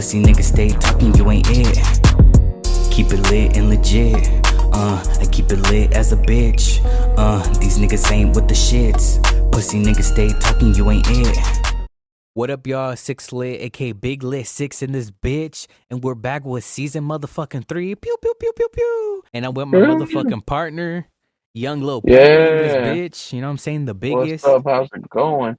Pussy niggas stay talking, you ain't it. Keep it lit and legit. I keep it lit as a bitch. These niggas ain't with the shits. Pussy niggas stay talking, you ain't it. What up, y'all? Syx Lit, aka Big Lit Six in this bitch, and we're back with season motherfucking 3. Pew pew pew pew pew. And I'm with my motherfucking partner, Young Lil Pappy in this Yeah. bitch. You know what I'm saying? The What's biggest. up? How's it going?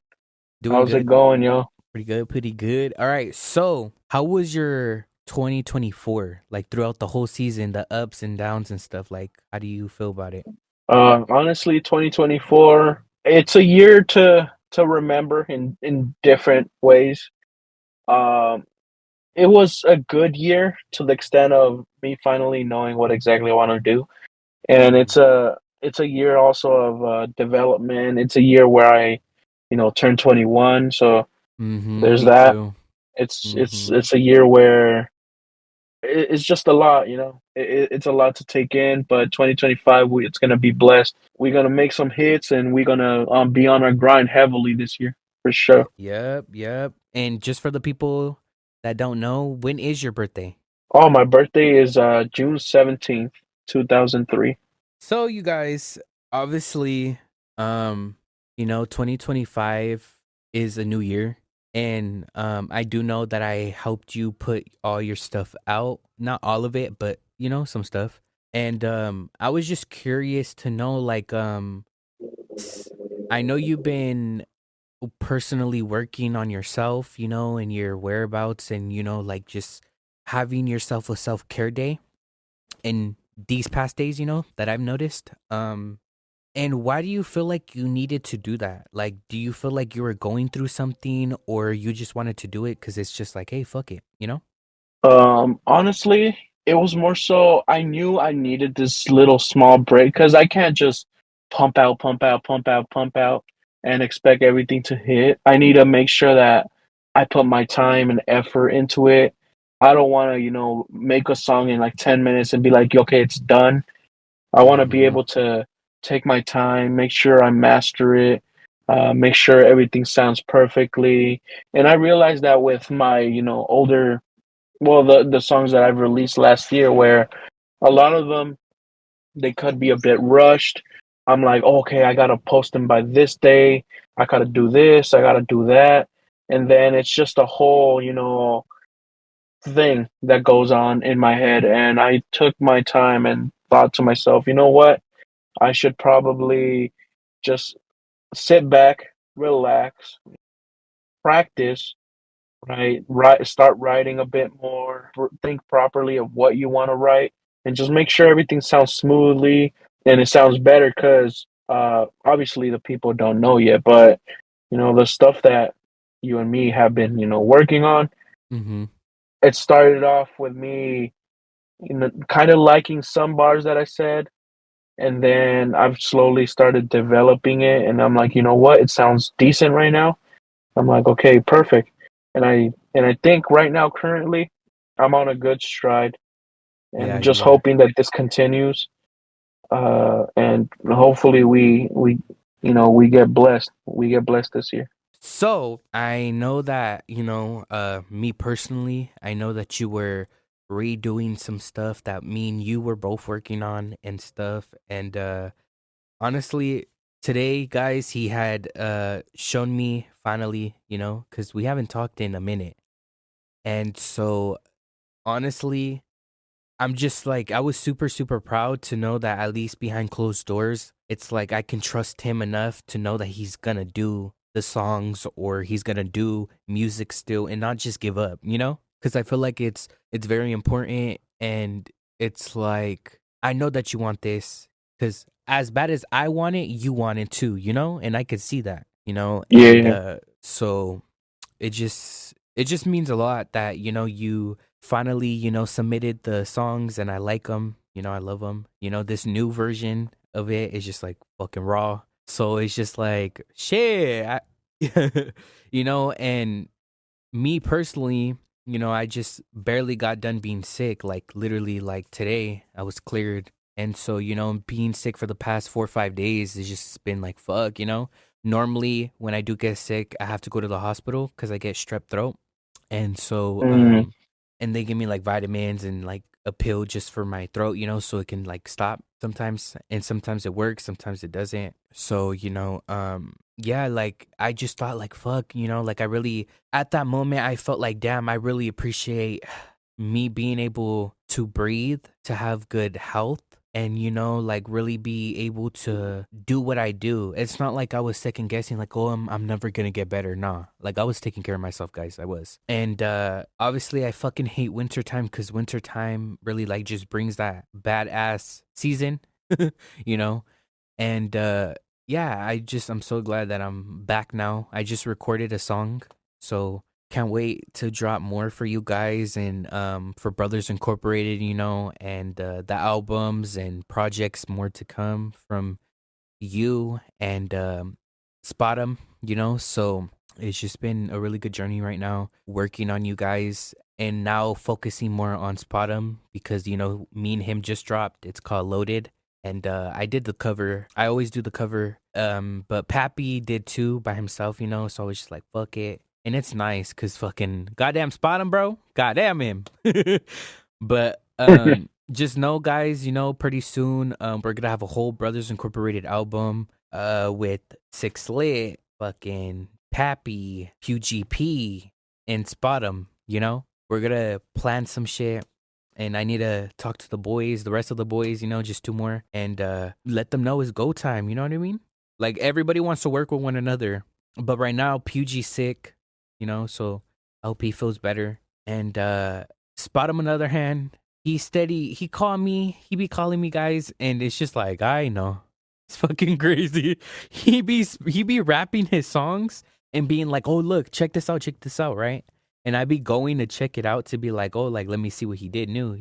Doing How's it good. going, yo? Pretty good, pretty good. All right, so how was your 2024? Like throughout the whole season, the ups and downs and stuff. Like, how do you feel about it? Honestly, 2024, it's a year to remember in different ways. Um, it was a good year to the extent of me finally knowing what exactly I want to do, and it's a year also of development. It's a year where I, turned 21, so there's Me that. too. It's a year where it's just a lot, it's a lot to take in, but 2025, it's going to be blessed. We're going to make some hits, and we're going to be on our grind heavily this year for sure. Yep. And just for the people that don't know, when is your birthday? Oh, my birthday is June 17th, 2003. So you guys, obviously, 2025 is a new year. And I do know that I helped you put all your stuff out. Not all of it, but some stuff. And I was just curious to know, like, s- I know you've been personally working on yourself, and your whereabouts, and like just having yourself a self-care day in these past days, that I've noticed. And why do you feel like you needed to do that? Like, do you feel like you were going through something, or you just wanted to do it because it's just like, hey, fuck it? Honestly, it was more so I knew I needed this little small break because I can't just pump out, pump out, pump out, pump out and expect everything to hit. I need to make sure that I put my time and effort into it. I don't want to, make a song in like 10 minutes and be like, okay, it's done. I want to be Mm-hmm. able to take my time, make sure I master it, make sure everything sounds perfectly. And I realized that with my, older, well, the songs that I've released last year, where a lot of them they could be a bit rushed. I'm like, okay, I gotta post them by this day. I gotta do this. I gotta do that, and then it's just a whole, thing that goes on in my head. And I took my time and thought to myself, you know what? I should probably just sit back, relax, practice, right? Start writing a bit more, think properly of what you want to write, and just make sure everything sounds smoothly and it sounds better. Because obviously the people don't know yet, but the stuff that you and me have been, working on. Mm-hmm. It started off with me, kind of liking some bars that I said, and then I've slowly started developing it, and I'm like, you know what, it sounds decent right now. I'm like, okay, perfect. And I think right now, currently, I'm on a good stride, Yeah, and just yeah. hoping that this continues. And hopefully we get blessed. We get blessed this year. So I know that, me personally, I know that you were redoing some stuff that me and you were both working on and stuff. And honestly, today, guys, he had shown me finally, because we haven't talked in a minute. And so honestly, I'm just like, I was super, super proud to know that at least behind closed doors, it's like I can trust him enough to know that he's gonna do the songs, or he's gonna do music still and not just give up, Because I feel like it's very important, and it's like, I know that you want this, because as bad as I want it, you want it too, And I could see that, And Yeah. so it just means a lot that you finally submitted the songs, and I like them, I love them. This new version of it is just like fucking raw, so it's just like shit. And me personally, I just barely got done being sick, like literally, like today I was cleared. And so being sick for the past 4 or 5 days has just been like fuck. Normally when I do get sick, I have to go to the hospital because I get strep throat. And so Mm. and they give me like vitamins and like a pill just for my throat, so it can like stop sometimes, and sometimes it works, sometimes it doesn't. So, yeah, like I just thought like fuck, like I really at that moment I felt like damn, I really appreciate me being able to breathe, to have good health, and like really be able to do what I do. It's not like I was second guessing like, oh, I'm never going to get better. Nah. Like I was taking care of myself, guys. I was. And obviously I fucking hate wintertime cuz wintertime really like just brings that badass season, you know? And yeah, I'm so glad that I'm back now. I just recorded a song. So can't wait to drop more for you guys and for Brothers Incorporated, and the albums and projects more to come from you and Spot 'em, So it's just been a really good journey right now working on you guys and now focusing more on Spot 'em because me and him just dropped. It's called Loaded, and I did the cover. I always do the cover. But Pappy did too by himself, so I was just like fuck it. And it's nice cuz fucking goddamn Spot 'em, bro. Goddamn him. But just know guys, pretty soon we're gonna have a whole Brothers Incorporated album with Syx Lit, fucking Pappy, QGP, and Spot 'em, We're gonna plan some shit. And I need to talk to the boys, the rest of the boys, just two more, and let them know it's go time. You know what I mean? Like everybody wants to work with one another, but right now Pugy's sick, so I hope he feels better. And Spot him on the other hand, he's steady. He be calling me guys, and it's just like I know, it's fucking crazy. He be rapping his songs and being like, "Oh look, check this out," right? And I be going to check it out to be like, "Oh, like let me see what he did new,"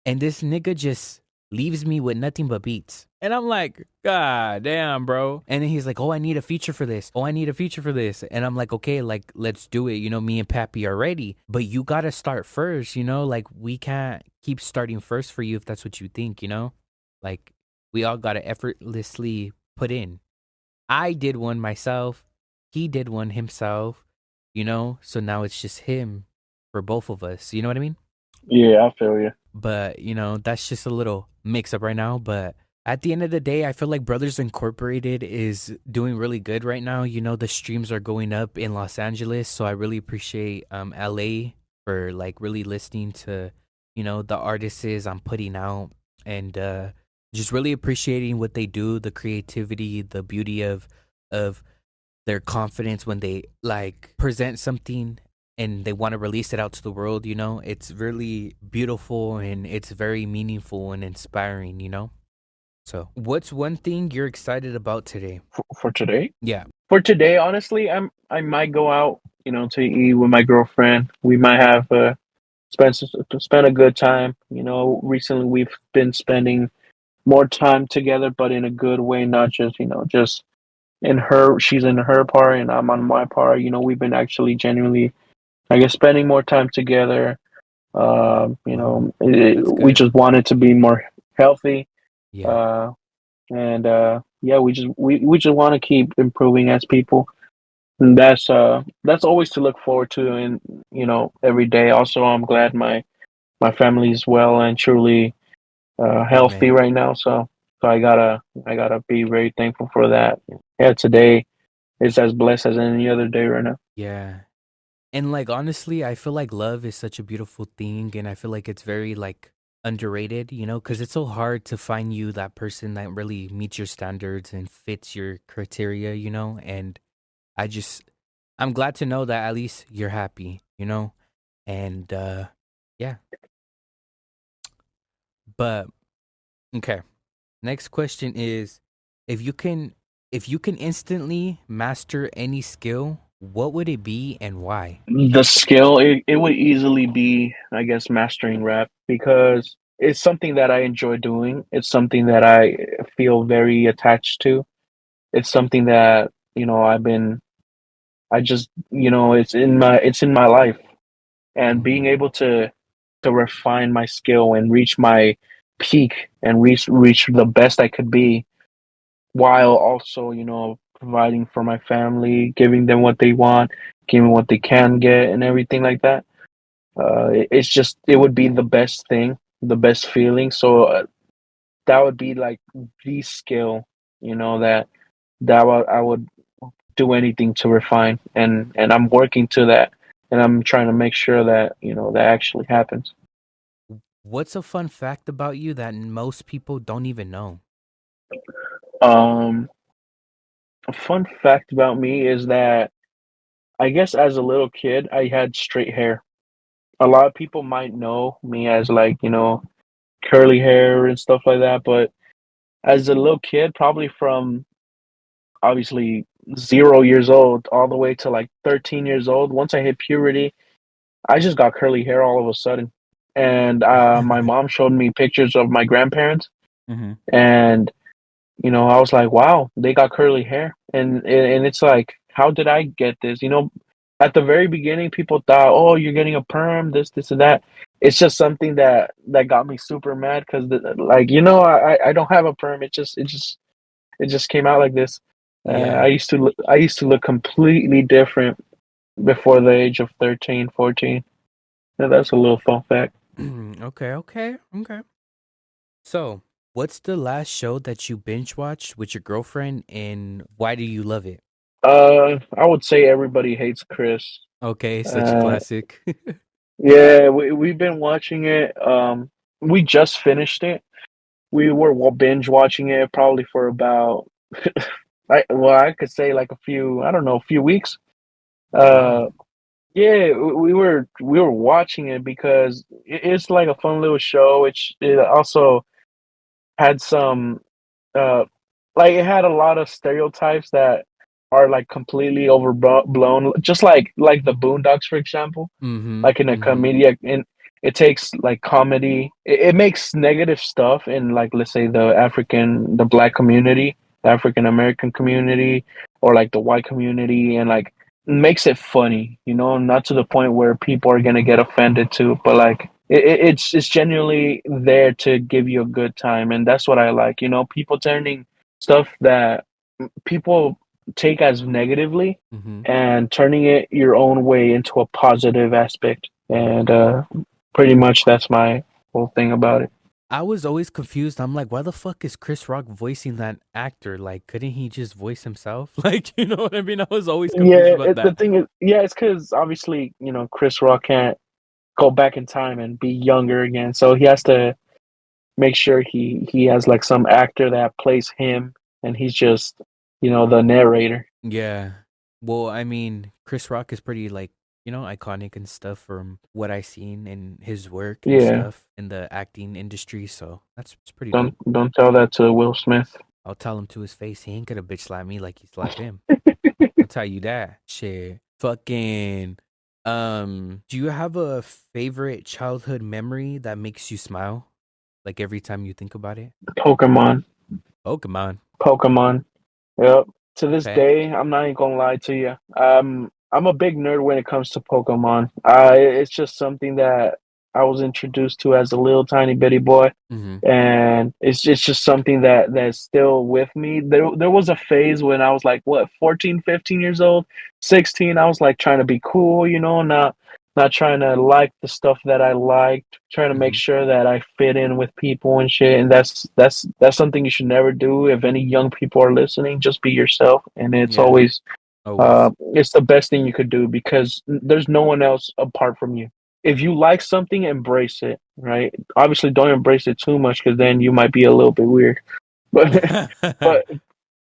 And this nigga just leaves me with nothing but beats. And I'm like, God damn, bro. And then he's like, oh, I need a feature for this. Oh, I need a feature for this. And I'm like, okay, like, let's do it. Me and Pappy are ready. But you got to start first, Like, we can't keep starting first for you if that's what you think, Like, we all got to effortlessly put in. I did one myself. He did one himself, So now it's just him for both of us. You know what I mean? Yeah, I feel you. But, that's just a little mix up right now. But at the end of the day, I feel like Brothers Incorporated is doing really good right now. The streams are going up in Los Angeles. So I really appreciate LA for like really listening to, the artists I'm putting out and just really appreciating what they do, the creativity, the beauty of their confidence when they like present something and they want to release it out to the world, it's really beautiful and it's very meaningful and inspiring, So, what's one thing you're excited about today? For today? Yeah. For today, honestly, I might go out, to eat with my girlfriend. We might have spend a good time. Recently we've been spending more time together, but in a good way, not just just she's in her part and I'm on my part. We've been actually genuinely, I guess, spending more time together. Wow. That's We good. just wanted to be more healthy. Yeah. Uh, and yeah, we just want to keep improving as people. And that's always to look forward to, and every day. Also, I'm glad my family is well and truly healthy Amen. right now. So I gotta be very thankful for that. Yeah, today is as blessed as any other day right now. Yeah. And like honestly, I feel like love is such a beautiful thing and I feel like it's very like underrated, cuz it's so hard to find you that person that really meets your standards and fits your criteria, And I just I'm glad to know that at least you're happy, And yeah. But okay. Next question is if you can if you can instantly master any skill, what would it be and why? The skill, it would easily be, I guess, mastering rap because it's something that I enjoy doing. It's something that I feel very attached to. It's something that I just it's in my life, and being Mhm. able to refine my skill and reach my peak and reach the best I could be, while also providing for my family, giving them what they want, giving what they can get, and everything like that. It's just it would be the best thing, the best feeling. So that would be like the skill, that I would do anything to refine, and I'm working to that, and I'm trying to make sure that that actually happens. What's a fun fact about you that most people don't even know? Um, a fun fact about me is that I guess as a little kid I had straight hair. A lot of people might know me as like curly hair and stuff like that, but as a little kid, probably from obviously 0 years old all the way to like 13 years old. Once I hit puberty, I just got curly hair all of a sudden. And my mom showed me pictures of my grandparents, Hmm. and I was like, wow, they got curly hair, and it's like, how did I get this? At the very beginning, people thought, oh, you're getting a perm, this and that. It's just something that got me super mad because, like, I don't have a perm. It just came out like this. I Yeah. used to look completely different before the age of 13, 14. And that's a little fun fact. Okay, okay, okay. So, what's the last show that you binge watched with your girlfriend, and why do you love it? I would say Everybody Hates Chris. Okay, such a Uh, classic. yeah, we've been watching it. We just finished it. We were binge watching it probably for about, I could say like I don't know, a few weeks. Oh wow. Uh, yeah, we were watching it because it's like a fun little show. It also had some uh like it had a lot of stereotypes that are like completely overblown, just like the Boondocks, for example. Mhm. Like in a Mhm. comedic, and it takes like comedy, it makes negative stuff in, like, let's say the black community, the African American community, or like the white community, and like makes it funny, not to the point where people are gonna get offended too, but like it's genuinely there to give you a good time, and that's what I like. People turning stuff that people take as negatively Mhm. and turning it your own way into a positive aspect. And pretty much that's my whole thing about it. I was always confused. I'm like, why the fuck is Chris Rock voicing that actor? Like, couldn't he just voice himself? Like, you know what I mean? I was always confused Yeah, about the that. thing is, yeah, it's because obviously, Chris Rock can't go back in time and be younger again, so he has to make sure he has like some actor that plays him, and he's just the narrator. Yeah. Well, I mean, Chris Rock is pretty like, iconic and stuff from what I seen in his work and Yeah, stuff in the acting industry, so that's it's pretty don't dope. don't tell that to Will Smith. I'll tell him to his face he ain't gonna bitch slap me like he slapped him. I'll tell you that. Shit. Fucking do you have a favorite childhood memory that makes you smile? Like every time you think about it? Pokemon, Pokemon. Pokemon. Yep. To this Okay. day, I'm not even gonna lie to you. I'm a big nerd when it comes to Pokemon. It's just something that I was introduced to as a little tiny bitty boy, Mm-hmm. and it's just something that's still with me. There was a phase when I was like, what, 14, 15 years old, 16. I was like trying to be cool, not trying to like the stuff that I liked, trying to make Mm-hmm. sure that I fit in with people and shit. And that's something you should never do. If any young people are listening, just be yourself, and Yeah. Always. it's the best thing you could do because there's no one else apart from you. If you like something, embrace it, right? Obviously, don't embrace it too much because then you might be a little bit weird. But but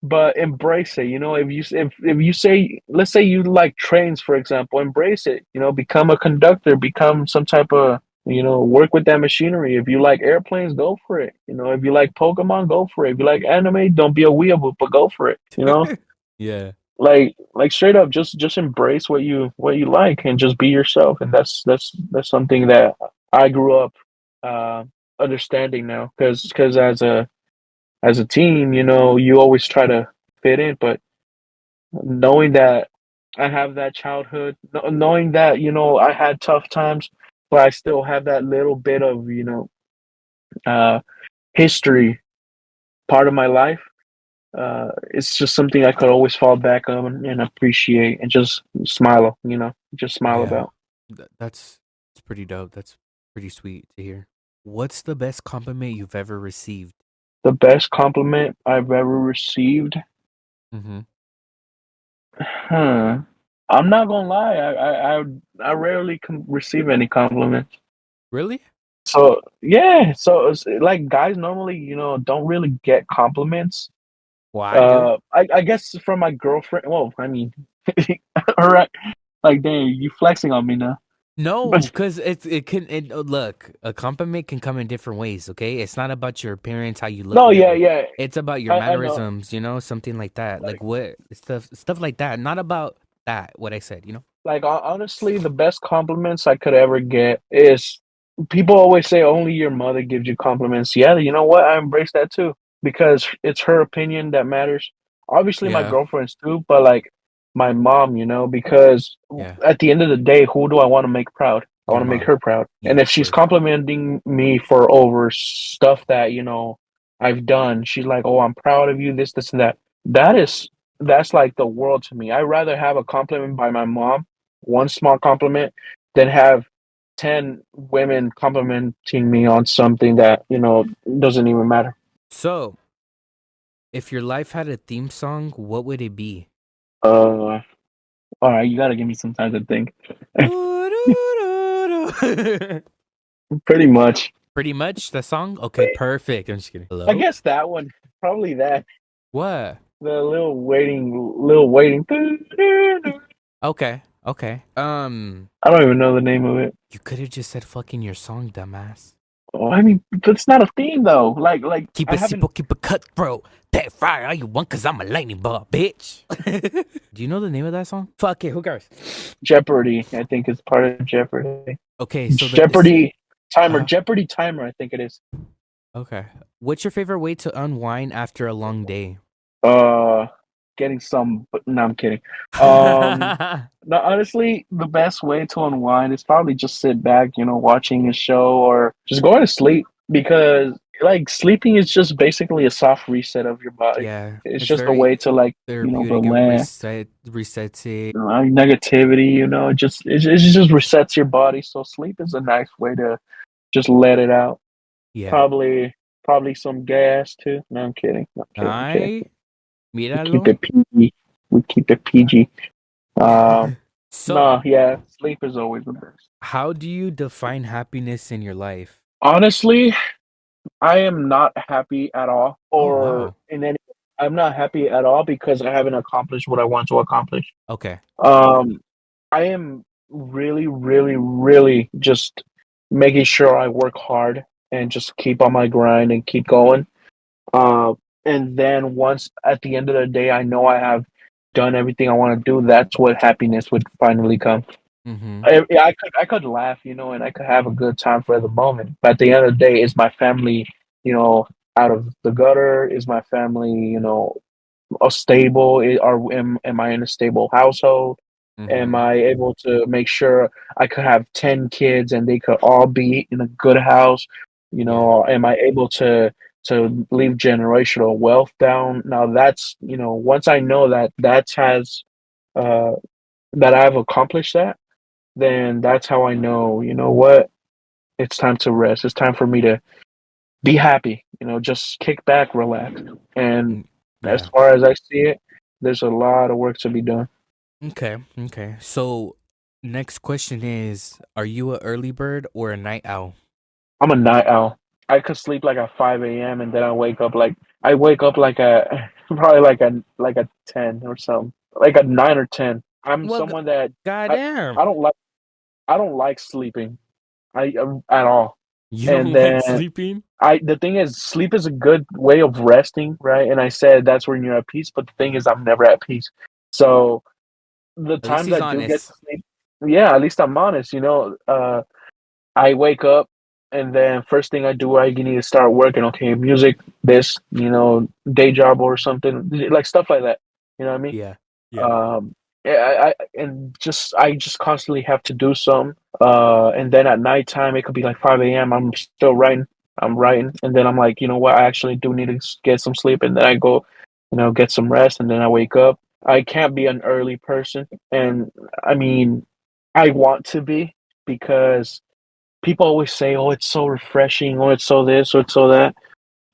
but embrace it. If you say, let's say you like trains, for example, embrace it. Become a conductor, become some type of, work with that machinery. If you like airplanes, go for it. If you like Pokemon, go for it. If you like anime, don't be a weeaboo, but go for it. Yeah. Like straight up, just embrace what you like and just be yourself. And that's something that I grew up uh understanding now, because as a teen, you always try to fit in, but knowing that I have that childhood, knowing that, I had tough times, but I still have that little bit of, uh, history part of my life. It's just something I could always fall back on and appreciate and just smile Yeah. about. That's It's pretty dope. That's pretty sweet to hear. What's the best compliment you've ever received? The best compliment I've ever received? Mm-hmm. Huh. I'm not gonna lie. I rarely receive any compliments. Really? So yeah. So it's, like guys normally, don't really get compliments. Well, I do. I guess from my girlfriend. Well, I mean, all right. Like, dang, you flexing on me now. No, But because look, a compliment can come in different ways, okay? It's not about your appearance, how you look, no, yeah, whatever. yeah. It's about your I know. mannerisms, something like that. Like Like, what stuff like that. Not about that, what I said. honestly, the best compliments I could ever get is people always say only your mother gives you compliments. Yeah, you know what? I embrace that too because it's her opinion that matters. Obviously, my Yeah, girlfriend's too, but like my mom, because yeah. at the end of the day, who do I want to make proud? I Your want to make mom. her proud. And Yeah, if of she's course. complimenting me for over stuff that, I've done, she's like, "Oh, I'm proud of you, this, and that." That is that's like the world to me. I'd rather have a compliment by my mom, one small compliment, than have 10 women complimenting me on something that, doesn't even matter. So, if your life had a theme song, what would it be? All right, you gotta give me some time to think. Pretty much. Pretty much the song? Okay, perfect. I'm just kidding. I Hello? guess that one, probably that. What? The little waiting. Okay, okay. I don't even know the name of it. You could have just said fucking your song, dumbass. Oh, I mean, that's not a theme though. Like Keep I it haven't simple, keep it cutthroat. Pet fire all you want, cause I'm a lightning ball, bitch. Do you know the name of that song? Fuck it, who cares? Jeopardy. I think is part of Jeopardy. Okay, so Jeopardy timer. uh Jeopardy timer. I think it is. okay. What's your favorite way to unwind after a long day? Uh, getting some. But no, I'm kidding. Um, no, honestly, the best way to unwind is probably just sit back, watching a show or just going to sleep because like sleeping is just basically a soft reset of your body. Yeah, It's it's just a very way to like, therapeutic. It relax. resets it. Negativity, it just resets your body. So sleep is a nice way to just let it out. Yeah. Probably some gas too. No, I'm kidding. I'm kidding. I'm kidding. Ay, We keep míralo. it PG. We keep it PG. So, No, yeah, sleep is always the best. how do you define happiness in your life? Honestly, I am not happy at all, Oh, or wow. in any. I'm not happy at all because I haven't accomplished what I want to accomplish. Okay. Um, I am really, really, really just making sure I work hard and just keep on my grind and keep going. Uh, and then once at the end of the day, I know I have done everything I want to do. That's what happiness would finally come. Mm-hmm. I could laugh, and I could have a good time for the moment. But at the end of the day, is my family, out of the gutter? Is my family, a stable? Am I in a stable household? Am Mm-hmm. I able to make sure I could have 10 kids and they could all be in a good house? Yeah. Am I able to leave generational wealth down? Now that's, once I know uh that I've accomplished that, then that's how I know, what? It's time to rest. It's time for me to be happy, just kick back, relax. And Mm, as yeah. far as I see it, there's a lot of work to be done. Okay. Okay. So, next question is, are you a early bird or a night owl? I'm a night owl. I could sleep like at 5 a.m. and then I wake up like a probably like a 10 or something, like a 9 or 10. I'm Well, someone that I goddamn. I don't like I don't like sleeping at all. You And don't like then sleeping? the thing is, sleep is a good way of resting, right? And I said that's when you're at peace. But the thing is, I'm never at peace. So the At least times he's I do get honest. to sleep, yeah, at least I'm honest. I wake up and then first thing I do, I need to start working. Okay, music, this, day job or something like stuff like that. You know what I mean? Yeah. Yeah. Um, yeah, I just constantly have to do something. And then at nighttime, it could be like 5 a.m. I'm still writing. I'm writing, and then I'm like, you know what? I actually do need to get some sleep, and then I go, get some rest, and then I wake up. I can't be an early person, and I mean, I want to be because people always say, "Oh, it's so refreshing," "Oh, it's so this," or "It's so that."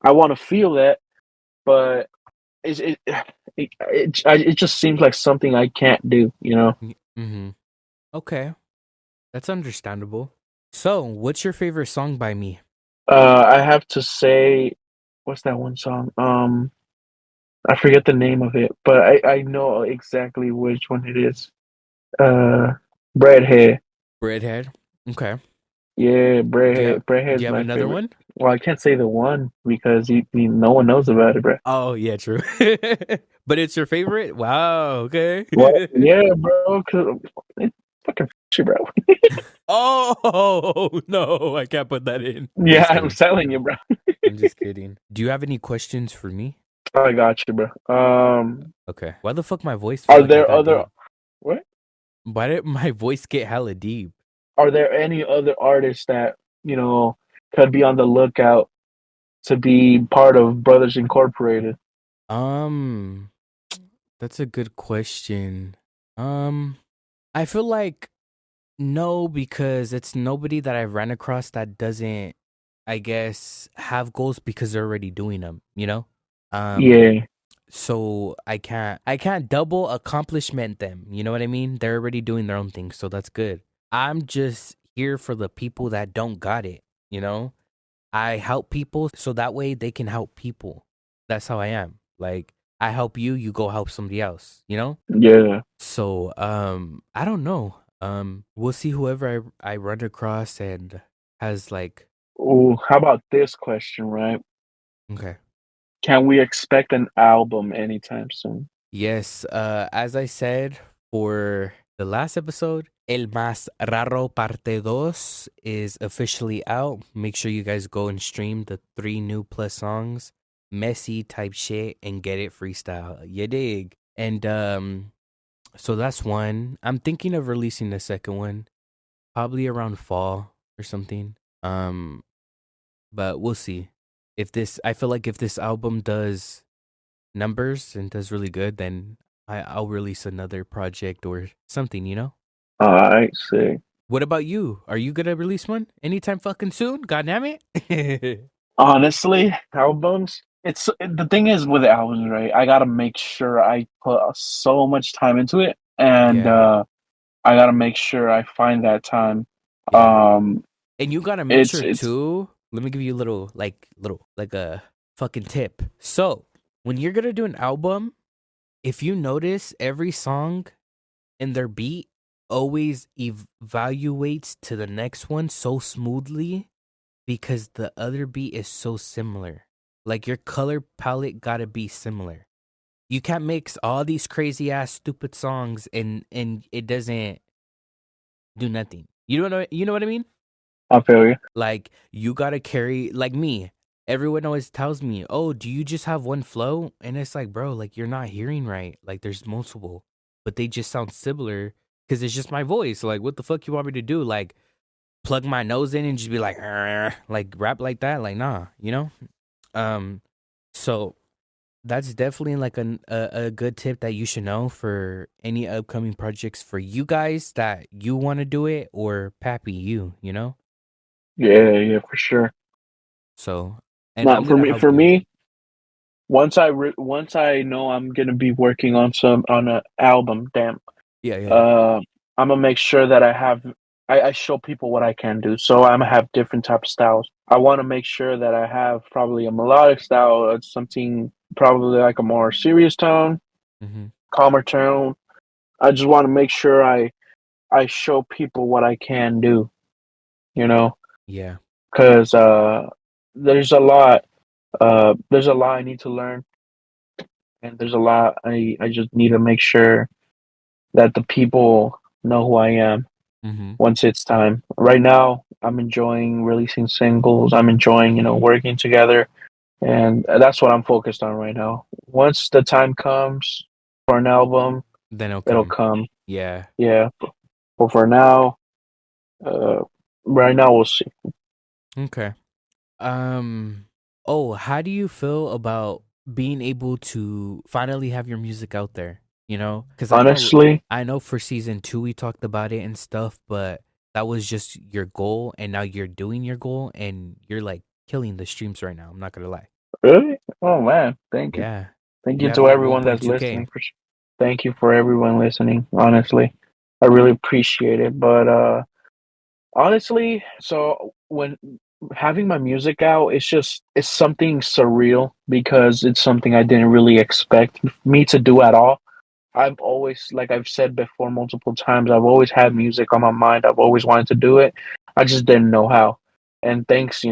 I want to feel that, but it just seems like something I can't do. You know. Mm-hmm. Okay, that's understandable. So, what's your favorite song by me? I have to say, what's that one song? I forget the name of it, but I know exactly which one it is. Uh, Breadhead. Redhead. Okay. Yeah, Breadhead. Do Breadhead's you have my another favorite. one? Well, I can't say the one because no one knows about it, bro. Oh yeah, true. But it's your favorite? Wow. Okay. What? Yeah, bro. Cause it's fucking shit, bro. Oh no, I can't put that in. I'm Yeah, just I'm kidding. telling you, bro. I'm just kidding. Do you have any questions for me? I got you, bro. Okay. Why the fuck my voice feel Are like it there got other deep? what? Why did my voice get hella deep? Are there any other artists that you know could be on the lookout to be part of Brothers Incorporated? Um, that's a good question. Um, I feel like no, because it's nobody that I've ran across that doesn't, I guess, have goals because they're already doing them, you know? Um, Yeah, so I can't double accomplishment them, you know what I mean? They're already doing their own thing, so that's good. I'm just here for the people that don't got it, you know? I help people so that way they can help people. That's how I am. Like I help you, you go help somebody else, you know? yeah. So, I don't know. We'll see whoever I run across and has like Oh, how about this question, right? okay. Can we expect an album anytime soon? Yes, as I said for the last episode, El Más Raro Parte Dos is officially out. Make sure you guys go and stream the 3 new plus songs, messy type shit, and get it freestyle. You dig? And so that's one. I'm thinking of releasing the second one probably around fall or something. Um, but we'll see. If this, I feel like if this album does numbers and does really good, then I'll release another project or something. You know. I see. What about you? Are you gonna release one anytime fucking soon? God damn it! Honestly, albums. It's the thing is with albums, right? I gotta make sure I put so much time into it, and Yeah, I gotta make sure I find that time. yeah. Um, And you gotta make it's sure it's too. Let me give you a little like a fucking tip. So when you're gonna do an album, if you notice every song and their beat always evaluates to the next one so smoothly because the other beat is so similar. Like your color palette gotta be similar. You can't mix all these crazy ass stupid songs and it doesn't do nothing. You know what I mean? I feel you. Like you gotta carry like me. Everyone always tells me, "Oh, do you just have one flow?" And it's like, bro, like you're not hearing right. Like there's multiple, but they just sound similar because it's just my voice. Like, what the fuck you want me to do? Like plug my nose in and just be like, "Arr," like rap like that? Like nah, you know. Um, so that's definitely like a good tip that you should know for any upcoming projects for you guys that you want to do it or Pappy you know. Yeah, yeah, for sure. So, and Now, I'm gonna for help you. me, once I know I'm gonna be working on an album, damn, Yeah, yeah, yeah. uh, I'm gonna make sure that I show people what I can do. So I'm gonna have different type of styles. I want to make sure that I have probably a melodic style, something probably like a more serious tone, Mm-hmm. calmer tone. I just want to make sure I show people what I can do. You know, Yeah. because there's a lot. There's a lot I need to learn, and there's a lot I just need to make sure that the people know who I am Mm-hmm. once it's time. Right now, I'm enjoying releasing singles. I'm enjoying, working together, and that's what I'm focused on right now. Once the time comes for an album, Then it'll it'll come. come. Yeah. Yeah, but for now, uh, right now we'll see. Okay. Um. Oh, how do you feel about being able to finally have your music out there? You know, because Honestly, I know for season 2 we talked about it and stuff, but that was just your goal, and now you're doing your goal, and you're like killing the streams right now. I'm not gonna lie. Really? Oh man, thank you. Yeah, Thank you you have to like everyone that's 1.2K. listening for thank you for everyone listening, honestly. I really appreciate it. But honestly, so when having my music out, it's something surreal because it's something I didn't really expect me to do at all. I've always, like I've said before multiple times, I've always had music on my mind. I've always wanted to do it. I just didn't know how. And thanks,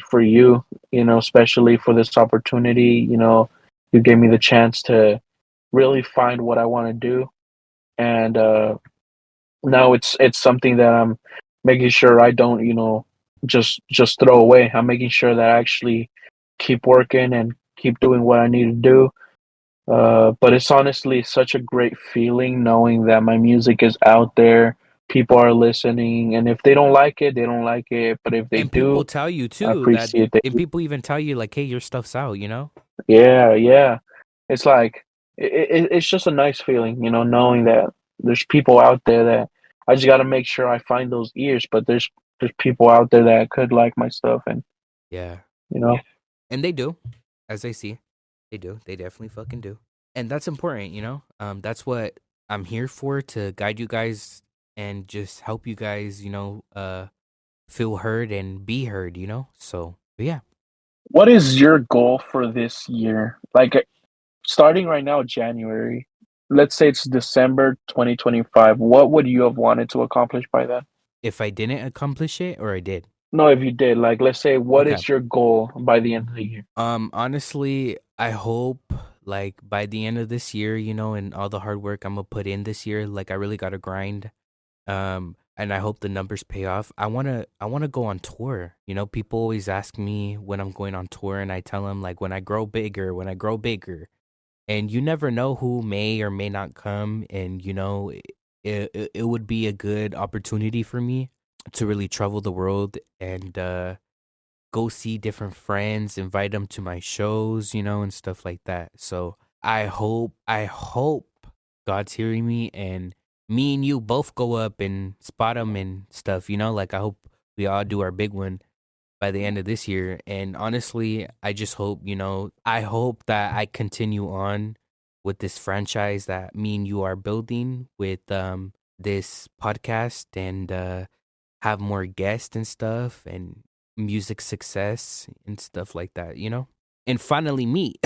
for you, especially for this opportunity, you gave me the chance to really find what I want to do. And now it's something that I'm making sure I don't, just throw away. I'm making sure that I actually keep working and keep doing what I need to do. But it's honestly such a great feeling knowing that my music is out there, people are listening, and if they don't like it, they don't like it. But if they And people do, tell you I too that, appreciate it. and people even tell you like, "Hey, your stuff's out," you know? Yeah, yeah. It's like it's just a nice feeling, knowing that there's people out there that I just got to make sure I find those ears. But there's people out there that could like my stuff, and Yeah, you know, and they do, as I see, they do. They definitely fucking do, and that's important, you know. That's what I'm here for, to guide you guys and just help you guys, feel heard and be heard, you know. So, but yeah, what is your goal for this year? Like starting right now, January, let's say it's December 2025, what would you have wanted to accomplish by then? if I didn't accomplish it or I did, No, if you did, like, let's say, what okay. is your goal by the end of the year? Honestly, I hope like by the end of this year, and all the hard work I'm gonna put in this year, like I really gotta grind. And I hope the numbers pay off. I wanna go on tour. People always ask me when I'm going on tour, and I tell them like when I grow bigger. And you never know who may or may not come, and it would be a good opportunity for me to really travel the world and go see different friends, invite them to my shows, and stuff like that. So I hope God's hearing me, and me and you both go up and spot them and stuff, like I hope we all do our big one by the end of this year. And honestly, I just hope, I hope that I continue on with this franchise that me and you are building with this podcast, and have more guests and stuff, and music success and stuff like that, and finally meet.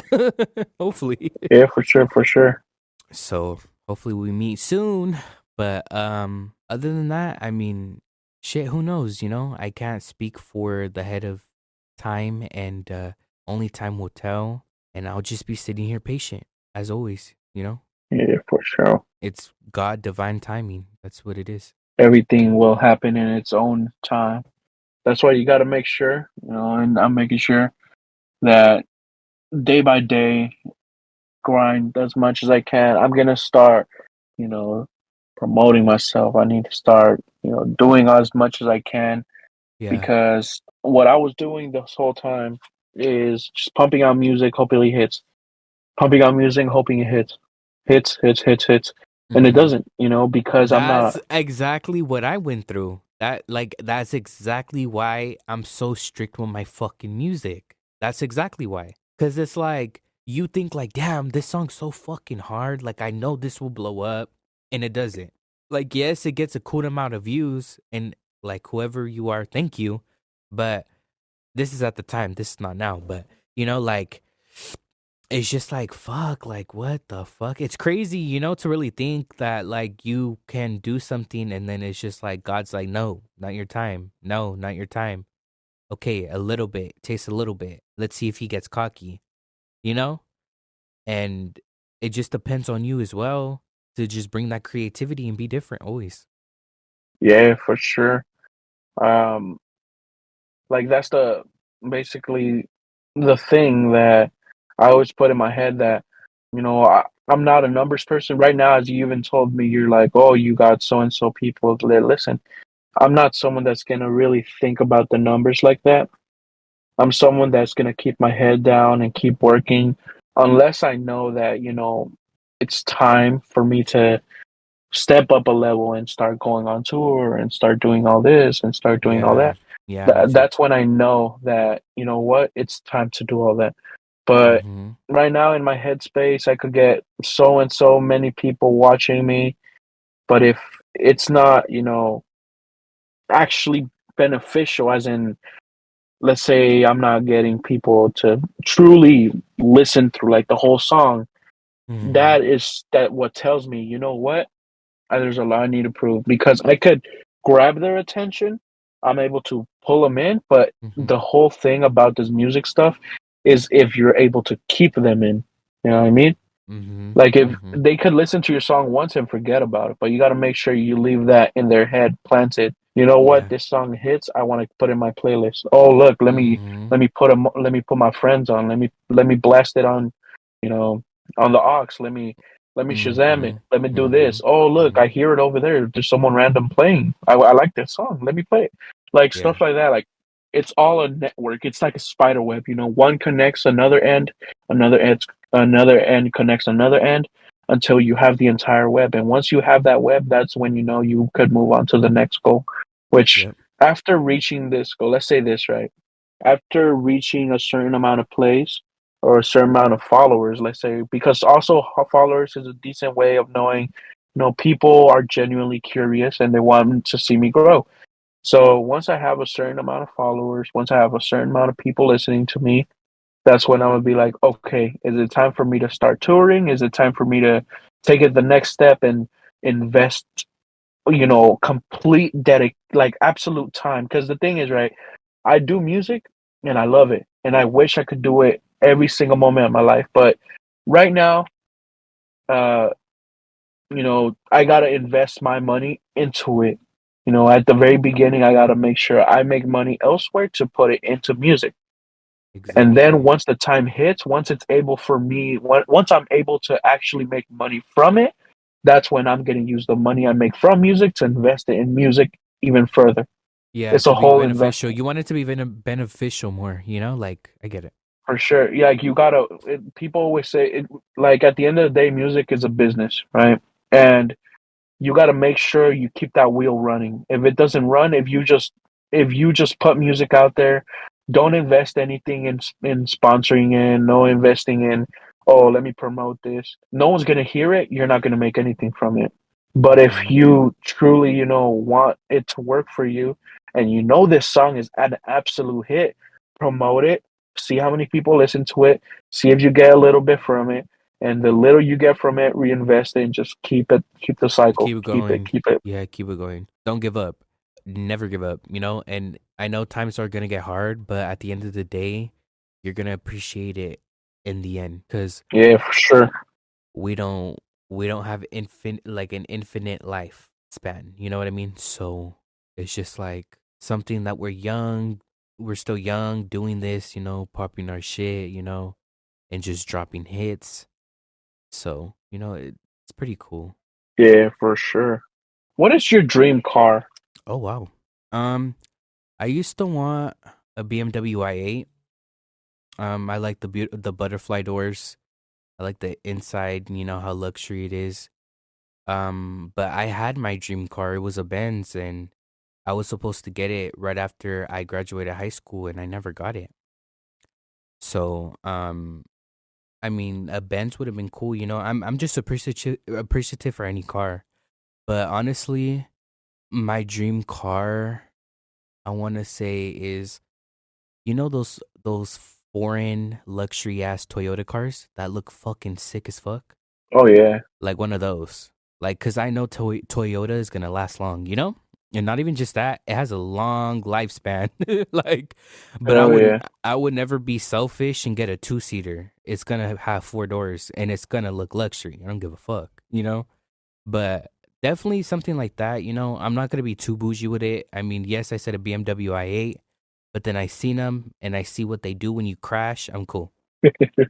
Hopefully. Yeah, for sure, for sure. So hopefully we meet soon. But other than that, I mean, shit, who knows, I can't speak for the head of time, and only time will tell, and I'll just be sitting here patient as always. Yeah, for sure. It's God divine timing. That's what it is. Everything will happen in its own time. That's why you got to make sure, and I'm making sure that day by day, grind as much as I can. I'm going to start, you know, promoting myself. I need to start, doing as much as I can Yeah. because what I was doing this whole time is just pumping out music, hoping it hits, pumping out music, hoping it hits, and it Mhm. doesn't, because I'm That's not. exactly what I went through. That's exactly why I'm so strict with my fucking music. That's exactly why. Cuz it's like you think like, "Damn, this song's so fucking hard. Like I know this will blow up," and it doesn't. Like yes, it gets a cool amount of views, and like whoever you are, thank you. But this is at the time. This is not now, but like it's just like fuck, like what the fuck? It's crazy, to really think that like you can do something, and then it's just like God's like, no, not your time. No, not your time. Okay, a little bit, taste a little bit. Let's see if he gets cocky, you know? And it just depends on you as well to just bring that creativity and be different always. Yeah, for sure. Um, like that's the basically the thing that I always put in my head that I'm not a numbers person right now. As you even told me, you're like, oh, you got so and so people to listen. I'm not someone that's gonna really think about the numbers like that. I'm someone that's gonna keep my head down and keep working, unless I know that it's time for me to step up a level and start going on tour and start doing all this and start doing all Yeah. that, Yeah, me too. that's when I know that, you know what, it's time to do all that. But Mhm. right now in my headspace, I could get so and so many people watching me, but if it's not, actually beneficial, as in, let's say I'm not getting people to truly listen through like the whole song, Mhm. that what tells me, you know what? There's a lot I need to prove because I could grab their attention. I'm able to pull them in, but Mhm. the whole thing about this music stuff is if you're able to keep them in. You know what I mean? Mhm. Like if Mhm. they could listen to your song once and forget about it, but you got to make sure you leave that in their head planted. You know what? Yeah. This song hits. I want to put in my playlist. Oh, look, Mhm. let me put my friends on. Let me blast it on, you know, on the aux. Let me Shazam it. Mhm. Let me do this. Mhm. Oh, look, I Mhm. hear it over there. There's someone random playing. I like this song. Let me play it. Like Yeah. stuff like that. Like it's all a network. It's like a spider web. One connects another end, another end connects another end until you have the entire web. And once you have that web, that's when you know you could move on to the next goal. Which Yep. after reaching this goal, let's say this right, after reaching a certain amount of plays or a certain amount of followers, let's say, because also followers is a decent way of knowing, people are genuinely curious and they want to see me grow. So once I have a certain amount of followers, once I have a certain amount of people listening to me, that's when I'm gonna be like, okay, is it time for me to start touring? Is it time for me to take it the next step and invest, complete like absolute time? Because the thing is, right, I do music and I love it, and I wish I could do it every single moment of my life, but right now, uh, I gotta invest my money into it. At the very beginning, I gotta make sure I make money elsewhere to put it into music. And then Exactly. once the time hits, once it's able for me, once I'm able to actually make money from it, that's when I'm going to use the money I make from music to invest it in music even further. Yeah, It's a to be whole beneficial. investment You want it to be beneficial more, you know? Like, I get it. for sure. Yeah, like you gotta. People always say it. Like at the end of the day, music is a business, right? And you got to make sure you keep that wheel running. If it doesn't run, if you just put music out there, don't invest anything in sponsoring in, no investing in, oh, let me promote this. No one's going to hear it, you're not going to make anything from it. But if Mhm. you truly, want it to work for you and this song is an absolute hit, promote it, see how many people listen to it, see if you get a little bit from it, and the little you get from it, reinvest it and just keep the cycle, Keep it keep it, going. keep it. Yeah, keep it going. Don't give up. Never give up, you know? And I know times are going to get hard, but at the end of the day, you're going to appreciate it in the end cuz Yeah, for sure. we don't we don't have an infinite life span. You know what I mean? So it's just like something that we're still young doing this, you know, popping our shit, you know, and just dropping hits. So, you know, it's pretty cool. Yeah, for sure. What is your dream car? Oh wow. Um I used to want a BMW i8. I like the butterfly doors. I like the inside, you know how luxury it is. But I had my dream car. It was a Benz, and I was supposed to get it right after I graduated high school, and I never got it. So, I mean, a Benz would have been cool, you know. I'm just appreciative for any car. But honestly, my dream car, I want to say is, you know, those foreign luxury ass Toyota cars that look fucking sick as fuck. Oh yeah. Like one of those. Like, cause I know Toyota is gonna last long, you know? And not even just that, it has a long lifespan. like, but Oh yeah. I would never be selfish and get a two-seater. It's gonna have four doors and it's gonna look luxury. I don't give a fuck, you know? But definitely something like that, you know? I'm not gonna be too bougie with it. I mean, yes, I said a BMW i8, but then I seen them and I see what they do when you crash. I'm cool.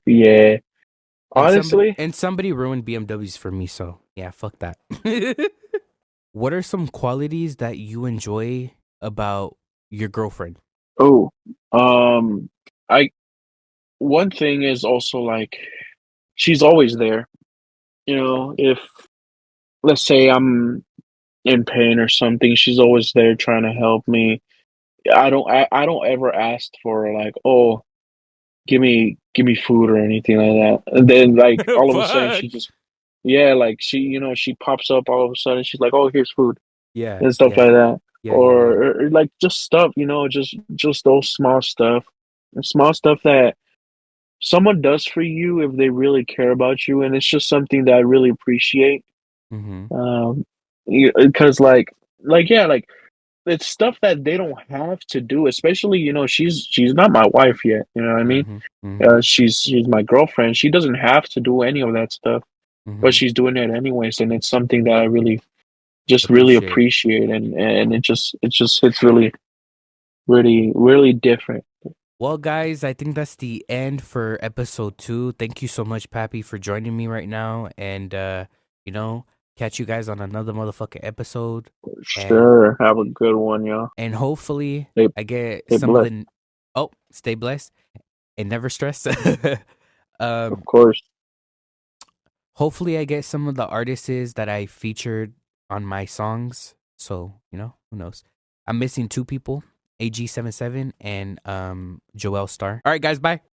Yeah. And somebody Honestly, and somebody ruined BMWs for me, so yeah, fuck that. What are some qualities that you enjoy about your girlfriend? oh, um, I one thing is also like she's always there. If let's say I'm in pain or something, she's always there trying to help me. I don't ever ask for like, oh, give me food or anything like that. And then like all of a sudden Fuck. she just yeah, like she pops up all of a sudden. She's like, "Oh, here's food," Yeah, and stuff yeah, like that, yeah, yeah, yeah. or like just stuff, just those small stuff that someone does for you if they really care about you, and it's just something that I really appreciate. Mm-hmm. Um, because yeah, like it's stuff that they don't have to do, especially she's not my wife yet. You know what I mean? Mm-hmm. Mm-hmm. She's my girlfriend. She doesn't have to do any of that stuff, but Mm-hmm. she's doing it anyways, and it's something that I really Appreciate. appreciate, and it just hits really different. Well, guys, I think that's the end for episode 2. Thank you so much, Pappy, for joining me right now. And, you know, catch you guys on another motherfucking episode. And Sure, have a good one, y'all. and hopefully Stay I get stay some of blessed, the. Oh, stay blessed and never stress. of um, course. hopefully I get some of the artists that I featured on my songs. So, who knows? I'm missing 2 people, AG77 and Joel Star. All right, guys, bye.